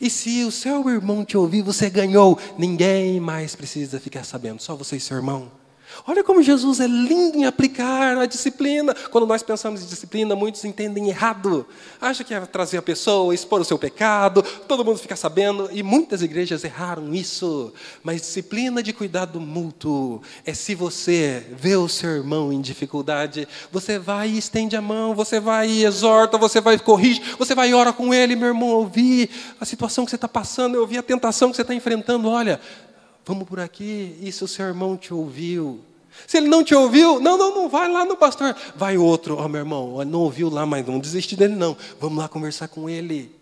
E se o seu irmão te ouvir, você ganhou. Ninguém mais precisa ficar sabendo. Só você e seu irmão. Olha como Jesus é lindo em aplicar a disciplina. Quando nós pensamos em disciplina, muitos entendem errado. Acha que é trazer a pessoa, expor o seu pecado, todo mundo fica sabendo. E muitas igrejas erraram isso. Mas disciplina de cuidado mútuo é se você vê o seu irmão em dificuldade, você vai e estende a mão, você vai e exorta, você vai e corrige, você vai e ora com ele. Meu irmão, eu vi a situação que você está passando, eu vi a tentação que você está enfrentando. Olha, vamos por aqui, e se o seu irmão te ouviu? Se ele não te ouviu, não vai lá no pastor. Vai outro, meu irmão, não ouviu lá, mas não desiste dele não. Vamos lá conversar com ele.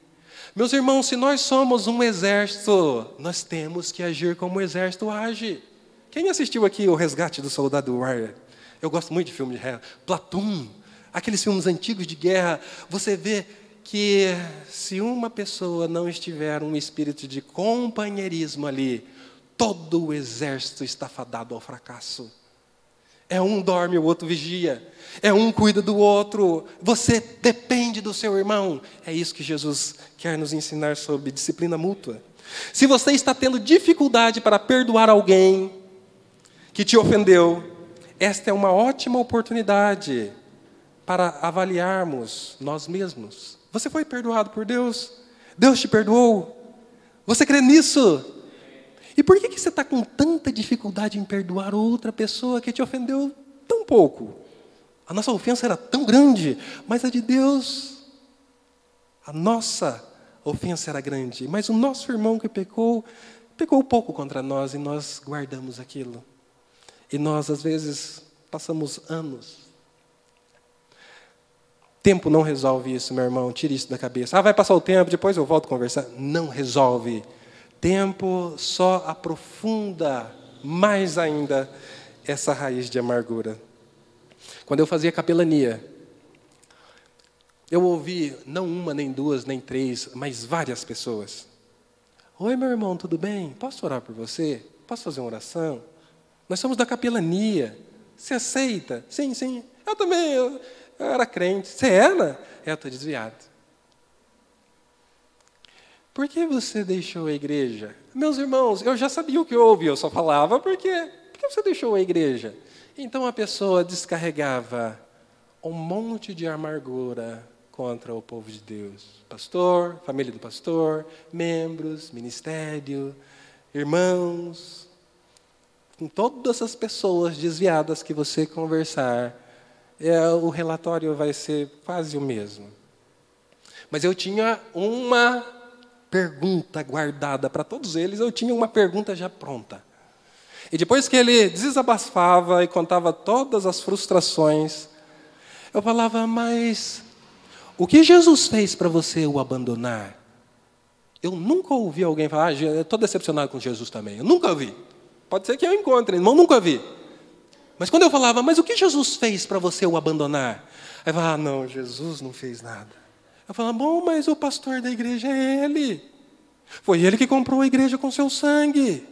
Meus irmãos, se nós somos um exército, nós temos que agir como o exército age. Quem assistiu aqui o Resgate do Soldado Ryan? Eu gosto muito de filme de guerra. Platoon, aqueles filmes antigos de guerra. Você vê que se uma pessoa não estiver um espírito de companheirismo ali, todo o exército está fadado ao fracasso. É um dorme, o outro vigia. É um cuida do outro. Você depende do seu irmão. É isso que Jesus quer nos ensinar sobre disciplina mútua. Se você está tendo dificuldade para perdoar alguém que te ofendeu, esta é uma ótima oportunidade para avaliarmos nós mesmos. Você foi perdoado por Deus? Deus te perdoou? Você crê nisso? E por que você está com tanta dificuldade em perdoar outra pessoa que te ofendeu tão pouco? A nossa ofensa era tão grande, mas a de Deus, a nossa ofensa era grande. Mas o nosso irmão que pecou pouco contra nós e nós guardamos aquilo. E nós, às vezes, passamos anos. Tempo não resolve isso, meu irmão, tire isso da cabeça. Vai passar o tempo, depois eu volto a conversar. Não resolve. Tempo só aprofunda mais ainda essa raiz de amargura. Quando eu fazia capelania, eu ouvi não uma, nem duas, nem três, mas várias pessoas. Oi, meu irmão, tudo bem? Posso orar por você? Posso fazer uma oração? Nós somos da capelania. Você aceita? Sim, sim. Eu também, eu era crente. Você era? Eu estou desviado. Por que você deixou a igreja? Meus irmãos, eu já sabia o que houve, eu só falava por que você deixou a igreja? Então a pessoa descarregava um monte de amargura contra o povo de Deus. Pastor, família do pastor, membros, ministério, irmãos. Com todas as pessoas desviadas que você conversar, o relatório vai ser quase o mesmo. Mas eu tinha uma pergunta guardada para todos eles, eu tinha uma pergunta já pronta. E depois que ele desabafava e contava todas as frustrações, eu falava, mas o que Jesus fez para você o abandonar? Eu nunca ouvi alguém falar, eu estou decepcionado com Jesus também. Eu nunca ouvi. Pode ser que eu encontre, irmão, nunca vi. Mas quando eu falava, mas o que Jesus fez para você o abandonar? Aí eu falava, não, Jesus não fez nada. Eu falava, bom, mas o pastor da igreja é ele. Foi ele que comprou a igreja com seu sangue.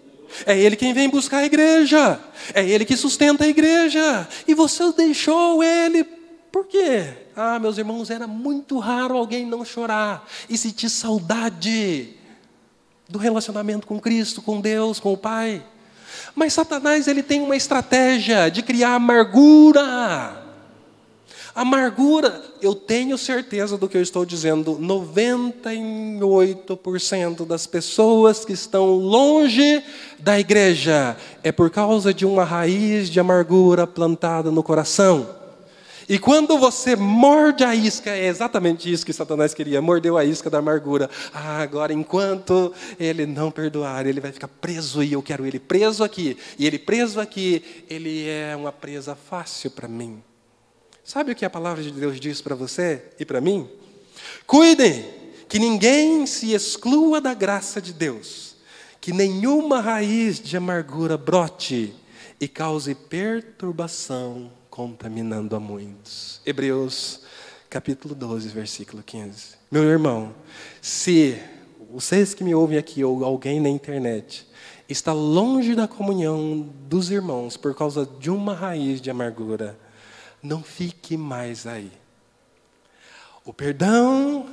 É ele quem vem buscar a igreja. É ele que sustenta a igreja. E você deixou ele. Por quê? Meus irmãos, era muito raro alguém não chorar e sentir saudade do relacionamento com Cristo, com Deus, com o Pai. Mas Satanás, ele tem uma estratégia de criar amargura. Amargura, eu tenho certeza do que eu estou dizendo, 98% das pessoas que estão longe da igreja é por causa de uma raiz de amargura plantada no coração. E quando você morde a isca, é exatamente isso que Satanás queria, mordeu a isca da amargura. Agora, enquanto ele não perdoar, ele vai ficar preso e eu quero ele preso aqui. E ele preso aqui, ele é uma presa fácil para mim. Sabe o que a palavra de Deus diz para você e para mim? Cuidem que ninguém se exclua da graça de Deus, que nenhuma raiz de amargura brote e cause perturbação, contaminando a muitos. Hebreus, capítulo 12, versículo 15. Meu irmão, se vocês que me ouvem aqui ou alguém na internet está longe da comunhão dos irmãos por causa de uma raiz de amargura, não fique mais aí. O perdão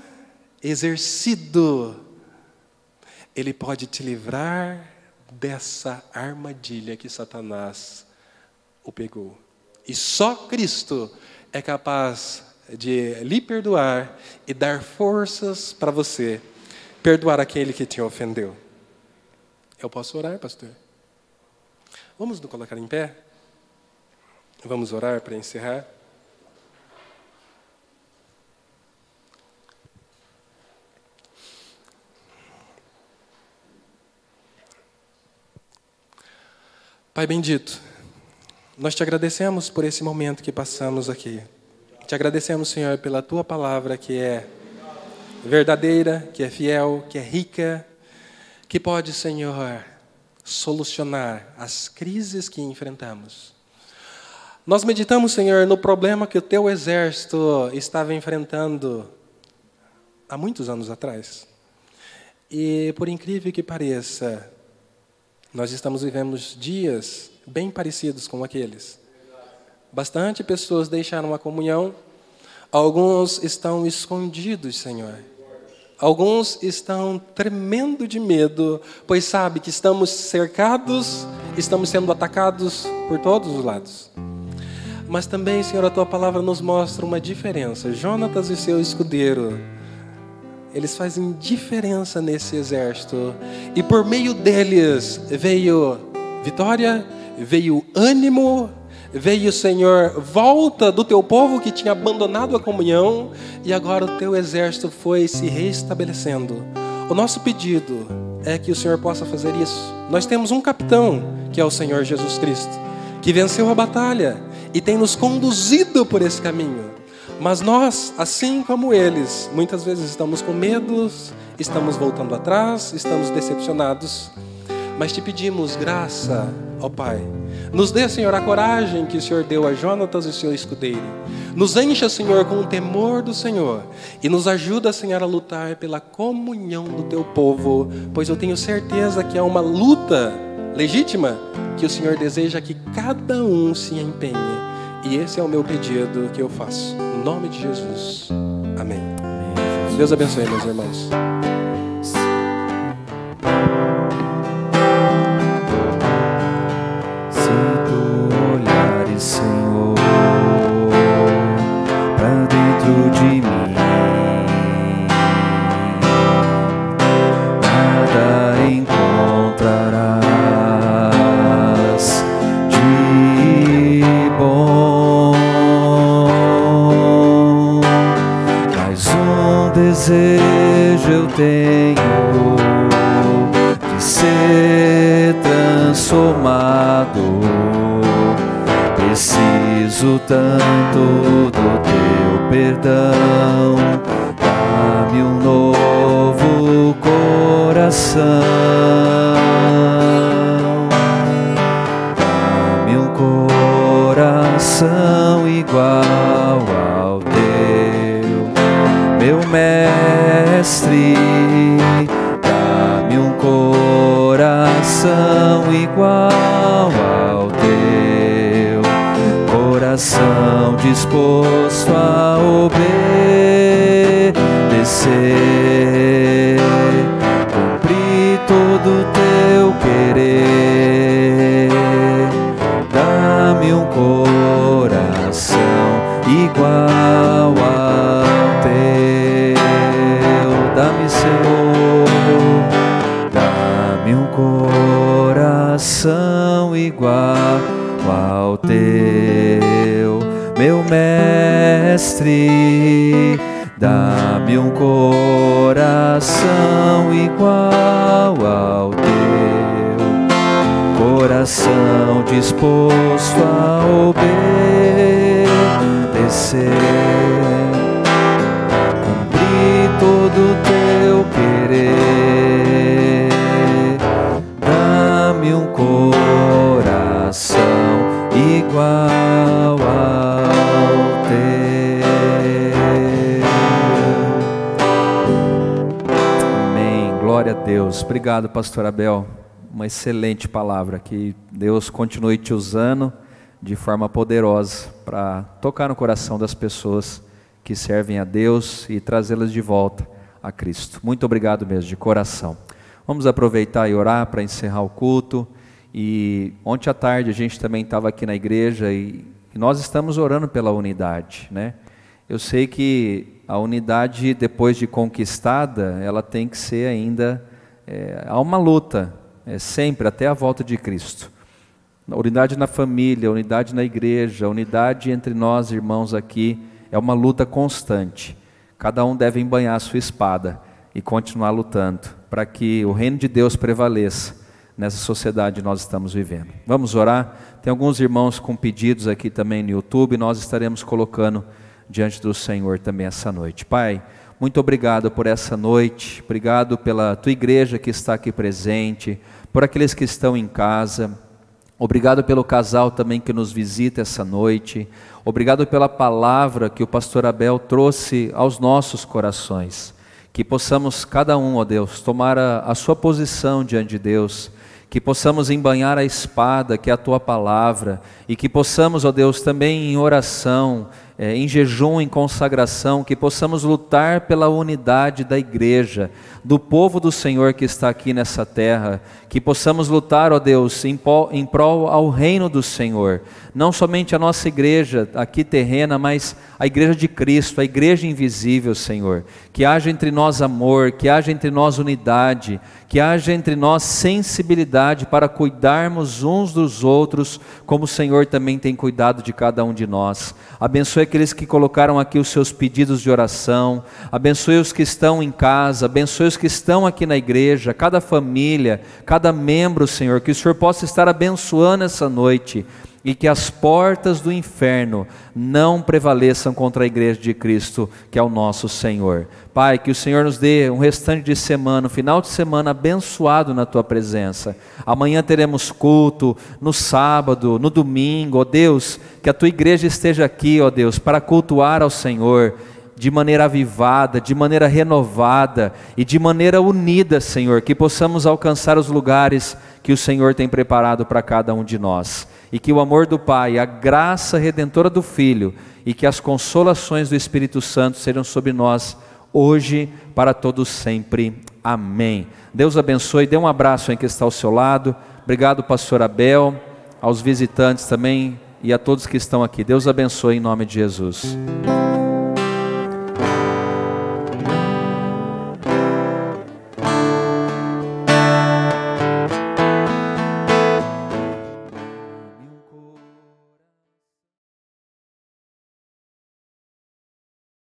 exercido, ele pode te livrar dessa armadilha que Satanás o pegou. E só Cristo é capaz de lhe perdoar e dar forças para você perdoar aquele que te ofendeu. Eu posso orar, pastor? Vamos nos colocar em pé? Vamos orar para encerrar? Pai bendito, nós te agradecemos por esse momento que passamos aqui. Te agradecemos, Senhor, pela tua palavra que é verdadeira, que é fiel, que é rica, que pode, Senhor, solucionar as crises que enfrentamos. Nós meditamos, Senhor, no problema que o teu exército estava enfrentando há muitos anos atrás. E, por incrível que pareça, nós estamos vivendo dias bem parecidos com aqueles. Bastante pessoas deixaram a comunhão, alguns estão escondidos, Senhor. Alguns estão tremendo de medo, pois sabe que estamos cercados, estamos sendo atacados por todos os lados. Mas também, Senhor, a tua palavra nos mostra uma diferença. Jonatas e seu escudeiro, eles fazem diferença nesse exército. E por meio deles veio vitória, veio ânimo, veio, Senhor, volta do teu povo que tinha abandonado a comunhão, e agora o teu exército foi se restabelecendo. O nosso pedido é que o Senhor possa fazer isso. Nós temos um capitão, que é o Senhor Jesus Cristo, que venceu a batalha e tem nos conduzido por esse caminho. Mas nós, assim como eles, muitas vezes estamos com medos, estamos voltando atrás, estamos decepcionados. Mas te pedimos graça, ó Pai. Nos dê, Senhor, a coragem que o Senhor deu a Jonatas e seu escudeiro. Nos encha, Senhor, com o temor do Senhor. E nos ajuda, Senhor, a lutar pela comunhão do teu povo. Pois eu tenho certeza que é uma luta legítima que o Senhor deseja que cada um se empenhe. E esse é o meu pedido que eu faço. No nome de Jesus. Amém. Amém. Deus abençoe, meus irmãos. Senhor, pra dentro de mim, nada encontrarás de bom, mas um desejo eu tenho de ser transformado. Preciso tanto do teu perdão, dá-me um novo coração, dá-me um coração igual ao teu, meu mestre, dá-me um coração igual ao teu, coração disposto a obedecer, cumprir todo o teu querer. Dá-me um coração igual ao teu, dá-me, Senhor, dá-me um coração igual ao teu, meu mestre, dá-me um coração igual ao teu, coração disposto a obedecer, cumprir todo o teu querer. Dá-me um coração igual ao teu. Amém. Glória a Deus. Obrigado, pastor Abel. Uma excelente palavra. Que Deus continue te usando de forma poderosa para tocar no coração das pessoas que servem a Deus e trazê-las de volta a Cristo. Muito obrigado mesmo, de coração. Vamos aproveitar e orar para encerrar o culto. E ontem à tarde a gente também estava aqui na igreja e nós estamos orando pela unidade, né? Eu sei que a unidade, depois de conquistada, ela tem que ser ainda, há uma luta, sempre, até a volta de Cristo. A unidade na família, a unidade na igreja, a unidade entre nós irmãos aqui, é uma luta constante. Cada um deve embanhar a sua espada e continuar lutando, para que o reino de Deus prevaleça nessa sociedade que nós estamos vivendo. Vamos orar? Tem alguns irmãos com pedidos aqui também no YouTube, nós estaremos colocando diante do Senhor também essa noite. Pai, muito obrigado por essa noite, obrigado pela tua igreja que está aqui presente, por aqueles que estão em casa, obrigado pelo casal também que nos visita essa noite, obrigado pela palavra que o pastor Abel trouxe aos nossos corações, que possamos cada um, ó Deus, tomar a sua posição diante de Deus, que possamos embanhar a espada que é a tua palavra, e que possamos, ó Deus, também em oração, em jejum, em consagração, que possamos lutar pela unidade da igreja, do povo do Senhor que está aqui nessa terra, que possamos lutar, ó Deus, em prol ao reino do Senhor, não somente a nossa igreja aqui terrena, mas a igreja de Cristo, a igreja invisível, Senhor, que haja entre nós amor, que haja entre nós unidade, que haja entre nós sensibilidade para cuidarmos uns dos outros, como o Senhor também tem cuidado de cada um de nós. Abençoe aqueles que colocaram aqui os seus pedidos de oração, abençoe os que estão em casa, abençoe os que estão aqui na igreja, cada família, cada membro, Senhor, que o Senhor possa estar abençoando essa noite, e que as portas do inferno não prevaleçam contra a igreja de Cristo, que é o nosso Senhor. Pai, que o Senhor nos dê um restante de semana, um final de semana abençoado na tua presença. Amanhã teremos culto, no sábado, no domingo, ó Deus, que a tua igreja esteja aqui, ó Deus, para cultuar ao Senhor, de maneira avivada, de maneira renovada e de maneira unida, Senhor, que possamos alcançar os lugares que o Senhor tem preparado para cada um de nós, e que o amor do Pai, a graça redentora do Filho e que as consolações do Espírito Santo sejam sobre nós hoje, para todos sempre. Amém. Deus abençoe, dê um abraço em quem está ao seu lado. Obrigado, pastor Abel, aos visitantes também e a todos que estão aqui. Deus abençoe em nome de Jesus.